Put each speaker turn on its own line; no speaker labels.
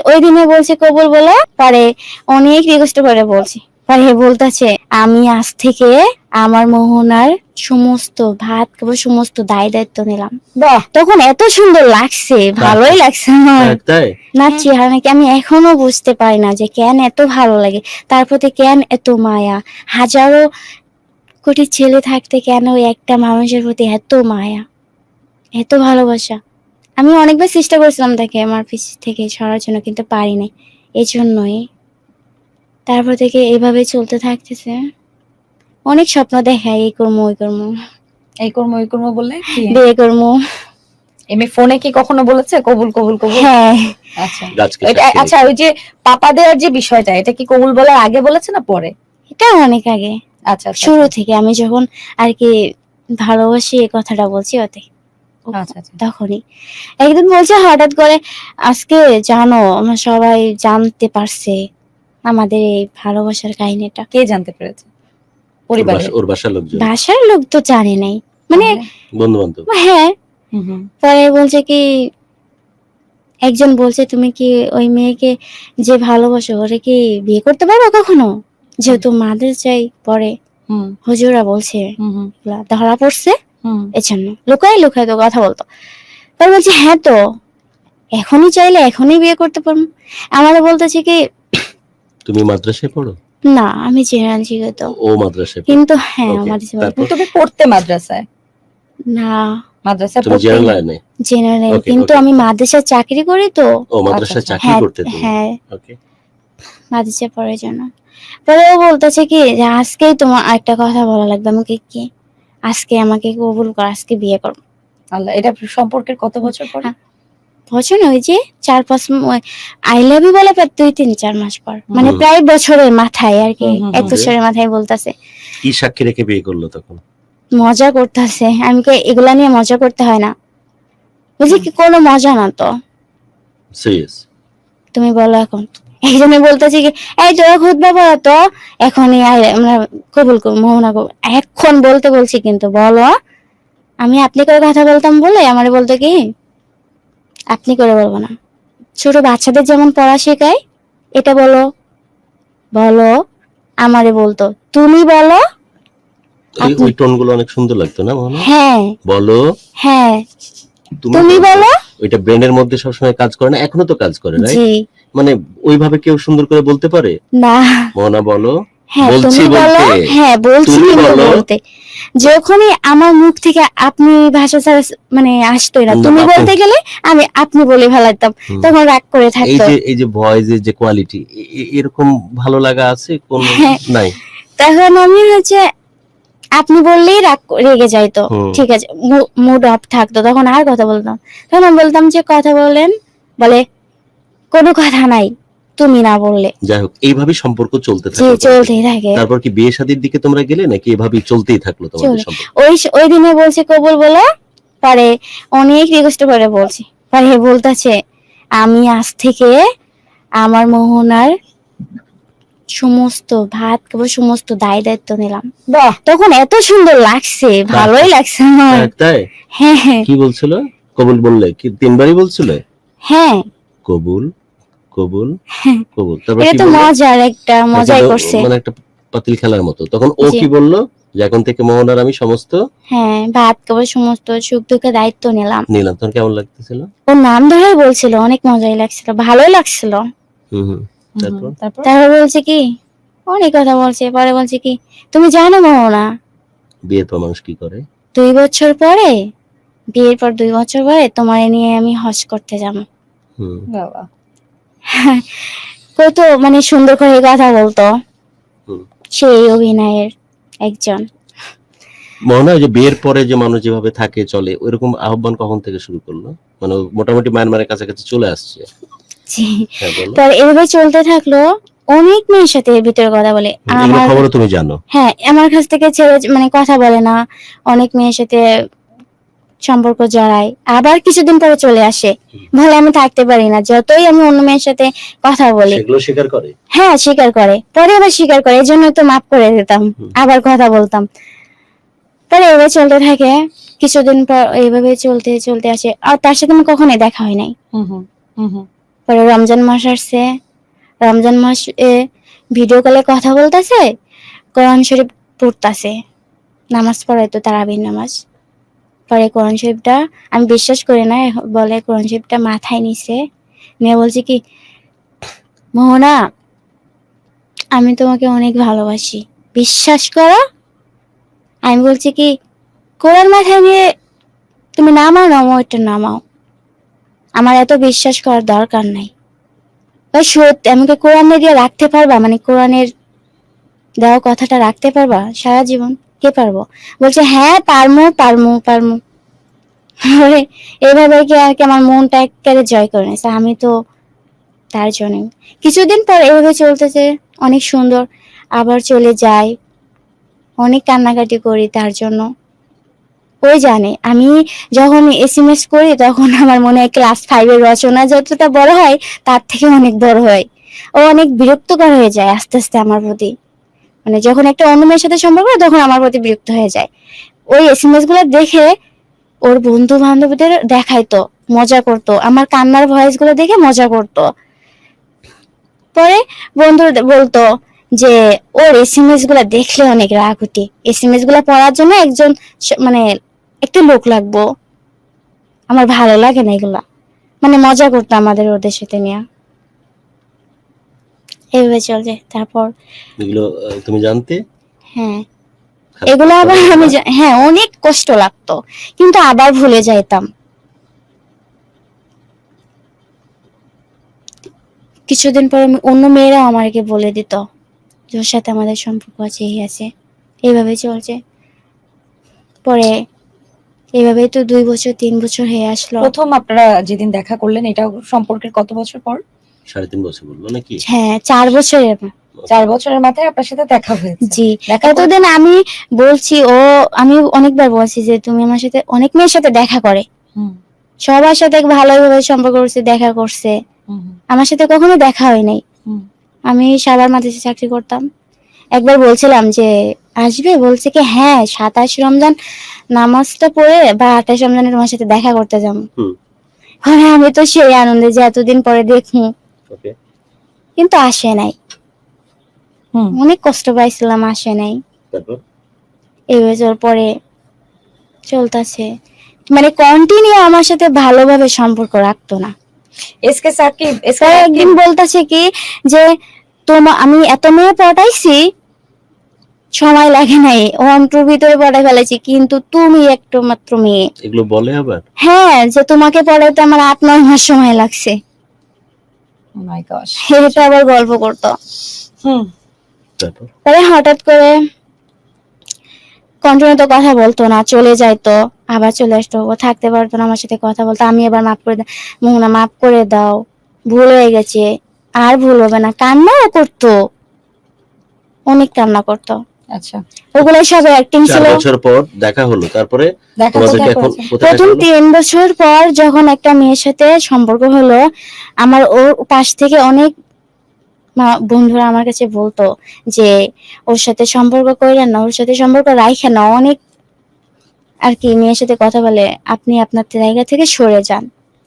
ওই দিনে বলছে কবুল বলে, পরে অনেক রিকোয়েস্ট করে বলছি, পরে বলতেছে আমি আজ থেকে আমার মোহনার সমস্ত ভাত খাবো, সমস্ত দায় দায়িত্ব নিলাম।
বাহ,
তখন এত সুন্দর লাগছে, ভালোই লাগছে আমার।
তাই
না চেহারা নাকি আমি এখনো বুঝতে পারি না যে কেন এত ভালো লাগে, তার প্রতি কেন এত মায়া। হাজারো কোটি ছেলে থাকতে কেন ওই একটা মানুষের প্রতি এত মায়া, এত ভালোবাসা। আমি অনেকবার চেষ্টা করেছিলাম তাকে আমার পিছ থেকে সরার জন্য, কিন্তু পারি নাই। এই জন্যই তারপর থেকে এভাবে চলতে থাকতেছে। অনেক স্বপ্ন দেখায়, এই করবো ওই করবো,
এই করবো ওই করবো বললে কি
বিয়ে করবো।
এমনি ফোনে কি কখনো বলেছে কবুল কবুল কবুল?
হ্যাঁ,
আচ্ছা
গাছকে
এটা
সাক্ষী
আচ্ছা, ওই যে পাপা দেওয়ার যে বিষয়টা, এটা কি কবুল বলার আগে বলেছে না পরে?
এটা অনেক আগে,
আচ্ছা আচ্ছা
শুরু থেকে আমি যখন আর কি ভালোবাসি এই কথাটা বলছি ওতে,
আচ্ছা আচ্ছা।
তখনই একদিন বলছে হঠাৎ করে, আজকে জানো আমরা সবাই জানতে পারছে আমাদের এই ভালোবাসার কাহিনীটা।
কে জানতে পেরেছে? পরিবারে?
ওর বাসার লোকজন,
বাসার লোক তো জানে নাই, মানে
বন্ধু বান্ধব।
হ্যাঁ।
হুম হুম।
পরে বলছে কি, একজন বলছে তুমি কি ওই মেয়েকে যে ভালোবাসো ওরে কি বিয়ে করতে পারবে কখনো, যেহেতু মাদ্রাসায় পড়ে,
হুম
হুজুরা বলছে
হুম হুম
এগুলা ধরা পড়ছে,
হুম।
এজন্য লুকায় লুকায় তো কথা বলতো। পরে বলছে হ্যাঁ তো এখনই চাইলে এখনই বিয়ে করতে পারবো। আমারও বলতেছে কি,
তুমি মাদ্রাসায় পড়ো?
না আমি জেনারেল শিক্ষিত,
ও মাদ্রাসায় পড়ো।
কিন্তু হ্যাঁ
Okay,
আমার
তারপর?
তুমি পড়তে মাদ্রাসায়?
না
মাদ্রাসায়
তুমি
পড়তে?
জেনারেল লাইনে?
জেনারেল,
Okay,
কিন্তু
okay.
আমি মাদ্রাসায় চাকরি করি তো।
ও মাদ্রাসায়
আচ্ছা,
চাকরি
হ্যাঁ
করতে তুমি?
হ্যাঁ,
ওকে।
মাদ্রাসায় পড়ার জন্য। পরে ও বলতেছে কি যে আজকেই তোমার একটা কথা বলা লাগবে আমাকে, কি আজকে আমাকে কবুল কর, আজকে বিয়ে করো।
আল্লাহ, এটা সম্পর্কের কত বছর পরে?
হ্যাঁ, বছর ওই যে 4-5 আই লাভ ইউ বলে প্রায় 2-3-4 মাস পর, মানে
হুম।
প্রায় বছরের মাথায় আর কি,
হুম, হুম,
1
হুম।
বছরের মাথায় বলতেছে।
কি সাক্ষী রেখে বিয়ে করলো তখন?
মজা করতেছে, আমি কি এগুলা নিয়ে মজা করতে হয় না? বুঝলি কি, কোনো মজা না তো।
সিরিয়াস?
তুমি বলো এখন, একজনে বলতেছে কি এই তোরা খুতবা পড়া তো, এখনই আমরা কবুল করবো, মোহনা করবো, এখন বলতে বলছি, কিন্তু বলো। আমি আপনি করে কথা বলতাম বলে আমারে বলতো কি আপনি করে বলবো না, ছোট বাচ্চাদের যেমন পড়া শেখায়, এটা বলো বলো, আমারে বলতো তুমি বলো।
ওই টোন গুলো অনেক সুন্দর লাগতো না মনে?
হ্যাঁ
বলো,
হ্যাঁ, তুমি
বলো।
বলো।
ওইটা ব্রেনের মধ্যে সবসময় কাজ করে না? এখনো তো কাজ করে, রাইট?
জি
মানে ওইভাবে কেউ সুন্দর করে বলতে পারে?
না,
মোহনা বলো,
হ্যাঁ
বলছি
তুমি বলো,
বলতে।
হ্যাঁ বলছি
তুমি
কিন্তু
বলো।
বলতে, যখনই আমার মুখ থেকে আপনি ভাষা ছাড়া মানে আসতোই না,
না,
তুমি
আপনি-
বলতে গেলে আমি আপনি বলে ফেলাতাম,
হুম।
তখন রাগ করে
এই
থাকতো।
যে ভয়েসের যে কোয়ালিটি, এরকম ভালো লাগা আছে কোন?
হ্যাঁ।
নাই।
তখন আমি হচ্ছে আপনি বললেই রেগে যাইতো,
হুম।
ঠিক আছে, মুড অফ থাকতো, তখন আর কথা বলতাম। তখন আমি বলতাম যে কথা বলেন, বলে কোনো কথা নাই তুমি না বললে।
যাই হোক, এইভাবে সম্পর্ক চলতে
যে
থাকলো।
চলতেই থাকে,
তারপর কি বিয়ে শাদীর দিকে তোমরা গেলে নাকি এভাবেই চলতেই থাকলো তোমাদের
চলে।
সম্পর্ক?
ওই দিনে বলছে কবুল বলে, পরে অনেক রিকোয়েস্ট করে বলছি, পরে বলতেছে আমি আজ থেকে আমার মোহনার সমস্ত ভাত খাবো, সমস্ত দায় দায়িত্ব নিলাম।
বাহ,
তখন এত সুন্দর লাগছে, ভালোই লাগছে আমার।
তাই?
হ্যাঁ হ্যাঁ
কি বলছিল? কবুল বললে কি 3 বারই বলছিল?
হ্যাঁ,
কবুল, কবুল, কবুল। তারপর
এটা
কি
তো
বললো?
মজার একটা মজাই করছে।
মানে একটা পাতিল খেলার মতো। তখন ও
জি।
কি বললো? যে এখন থেকে মোহনার আমি সমস্ত
হ্যাঁ, ভাত খাবো, সমস্ত সুখ দুঃখের দায়িত্ব নিলাম।
নিলাম। তখন কেমন লাগতেছিল?
ওর নাম ধরে বলছিল, অনেক মজাই লাগছিল, ভালোই লাগছিল।
হুম হুম। তারপর?
তারপর?
তারপর বলছে কি, অনেক কথা বলছে, পরে বলছে কি তুমি জানো মোহনা,
বিয়ের পর মানুষ কি করে?
2 বছর পরে, বিয়ের পর 2 বছর পরে তোমার নিয়ে আমি হজ করতে যাবো।
হুম।
বাবা,
কত মানে সুন্দর করে কথা বলতো,
হুম।
সেই অভিনয়ের একজন।
মোহনা, ওই যে বিয়ের পরে যে মানুষ যেভাবে থাকে চলে, ওইরকম আহ্বান কখন থেকে শুরু করলো? মানে ও মোটামুটি মায়ানমারের কাছাকাছি চলে আসছে।
জি।
হ্যাঁ, বলো।
পরে এভাবে চলতে থাকলো, অনেক মেয়ের সাথে এর ভিতরে কথা বলে।
এগুলো
আমার
খবরও তুমি জানো?
হ্যাঁ, আমার কাছ থেকে ছেড়ে মানে কথা বলে না, অনেক মেয়ের সাথে সম্পর্ক জড়ায়, আবার কিছুদিন পরে চলে আসে, বলে আমি থাকতে পারি না, যতই আমি অন্য মেয়ের সাথে কথা বলি।
সেগুলো স্বীকার করে?
হ্যাঁ স্বীকার করে, পরে আবার স্বীকার করে, এই জন্য তো মাফ করে দিতাম, আবার কথা বলতাম। পরে এভাবে চলতে থাকে, কিছুদিন পর এইভাবে চলতে চলতে আসে, আর তার সাথে আমার কখনোই দেখা হয় নাই।
হুম হুম হুম হুম।
পরে রমজান মাস আসছে, রমজান মাসে ভিডিও কলে কথা বলতেছে, কোরআন শরীফ পড়তাছে, নামাজ পড়াইতো তারাবির নামাজ। পরে কোরআন শরীফটা আমি বিশ্বাস করি না, বলে কোরআন শরীফটা মাথায় নিছে, নিয়ে বলছে কি, মোহনা আমি তোমাকে অনেক ভালোবাসি, বিশ্বাস করো। আমি বলছি কি, কোরআন মাথায় নিয়ে তুমি নামাও ওইটা নামাও, আমার এত বিশ্বাস করার দরকার নাই। ভাই সত্যি আমাকে কোরআনে দিয়ে রাখতে পারবা, মানে কোরআনের দেওয়া কথাটা রাখতে পারবা সারা জীবন? কে পারবো? বলছে হ্যাঁ পারমু পারমু পারমু। এইভাবে কি আর কি আমার মনটা একেবারে জয় করে নিয়েছে। আমি তো তার জন্য কিছুদিন পর এইভাবে চলতেছে, অনেক সুন্দর, আবার চলে যায়, অনেক কান্নাকাটি করি তার জন্য। ওই জানে আমি যখন এসএমএস করি তখন আমার মনে হয় ক্লাস 5 এর রচনা যতটা বড় হয় তার থেকে অনেক বড় হয়। ও অনেক বিরক্তকর হয়ে যায় আস্তে আস্তে আমার প্রতি, মানে যখন একটা অন্য মেয়ের সাথে সম্পর্ক হয় তখন আমার প্রতি বিরক্ত হয়ে যায়। ওই এসএমএস গুলো দেখে ওর বন্ধু বান্ধবদের দেখাইতো, মজা করতো, আমার কান্নার ভয়েস গুলো দেখে মজা করতো। পরে বন্ধু বলতো যে ওর এসএমএস গুলা দেখলে অনেক রাগ উঠে, এসএমএস গুলা পড়ার জন্য একজন মানে একটা লোক লাগবো, আমার ভালো লাগে না এগুলা, মানে মজা করতো আমাদের ওদের সাথে নিয়ে। এইভাবে চলছে। তারপর
এগুলো তুমি জানতে?
হ্যাঁ,
খারাপ
এগুলো
লাগতো
আবার
না
আমি
এগুলা?
হ্যাঁ অনেক কষ্ট লাগতো, কিন্তু আবার ভুলে যাইতাম। কিছুদিন পর অন্য মেয়েরাও আমাকে বলে দিত যে ওর সাথে আমাদের সম্পর্ক আছে, এই আছে, এইভাবে চলছে। পরে এইভাবেই তো 2 বছর 3 বছর হয়ে আসলো।
প্রথম আপনারা যেদিন দেখা করলেন এটা সম্পর্কের কত বছর পর?
3.5 বছর বললো নাকি?
হ্যাঁ 4 বছরের।
4 বছরের মাথায় আপনার সাথে দেখা হয়েছে।
জি,
দেখা করে
এতদিন আমি বলছি, আমি অনেকবার বলছি যে তুমি আমার সাথে অনেক মেয়ের সাথে দেখা করে,
হুম,
সবার সাথে ভালোভাবে সম্পর্ক করছে, দেখা করছে,
হুম, হুম,
আমার সাথে কখনো দেখা হয় নাই।
হুম,
আমি সাভার মাদ্রাসায় চাকরি করতাম, একবার বলছিলাম যে আসবে, বলছে কি হ্যাঁ 27 রমজান নামাজটা পড়ে বা 28 রমজানে তোমার সাথে দেখা করতে যাবো।
হুম।
আমি তো সেই আনন্দে যে এতদিন পরে দেখবো,
ওকে।
কিন্তু আসে নাই।
হুম।
অনেক কষ্ট পাইছিলাম, আসে নাই।
তারপর
এই বছর পরে চলতেছে, মানে কন্টিনিউ আমার সাথে ভালোভাবে সম্পর্ক রাখতো না।
এসকে সাকিব
তাই একদিন বলতেছে কি যে আমি এত মেয়ে পটাইছি, সময় লাগে নাই, 1-2 ভিতরে পড়াই ফেলেছি, কিন্তু তুমি একটা মাত্র মেয়ে।
এগুলো বলে আবার?
হ্যাঁ, যে তোমাকে পড়াইতে আমার 8-9 মাস সময় লাগছে,
মাই গড।
এটা আবার গল্প করতো।
হুম,
তারপর
পরে হঠাৎ করে কন্টিনিউ তো কথা বলতো না, চলে যাইতো, আবার চলে আসতো, ও থাকতে পারতো না আমার সাথে কথা বলতো। আমি এবার মাফ করে দাও, মোহনা মাফ করে দাও, ভুল হয়ে গেছে, আর ভুল হবে না। কান্নাও করতো, অনেক কান্না করতো।
আচ্ছা।
ওগুলো সব অ্যাক্টিং
4
ছিল।
বছর পর দেখা হলো, তারপরে
দেখা
তোমাদেরকে
কোথায়
এখন
করেছেন?
কোথায় দেখা
প্রথম
হলো?
3 বছর পর যখন একটা মেয়ের সাথে সম্পর্ক হলো, আমার ওর পাশ থেকে অনেক বন্ধুরা আমার কাছে বলতো যে ওর সাথে সম্পর্ক কইরেন না, ওর সাথে সম্পর্ক রাখেন না, অনেক আর কি মেয়ের সাথে কথা বলে, আপনি আপনার জায়গা থেকে সরে যান।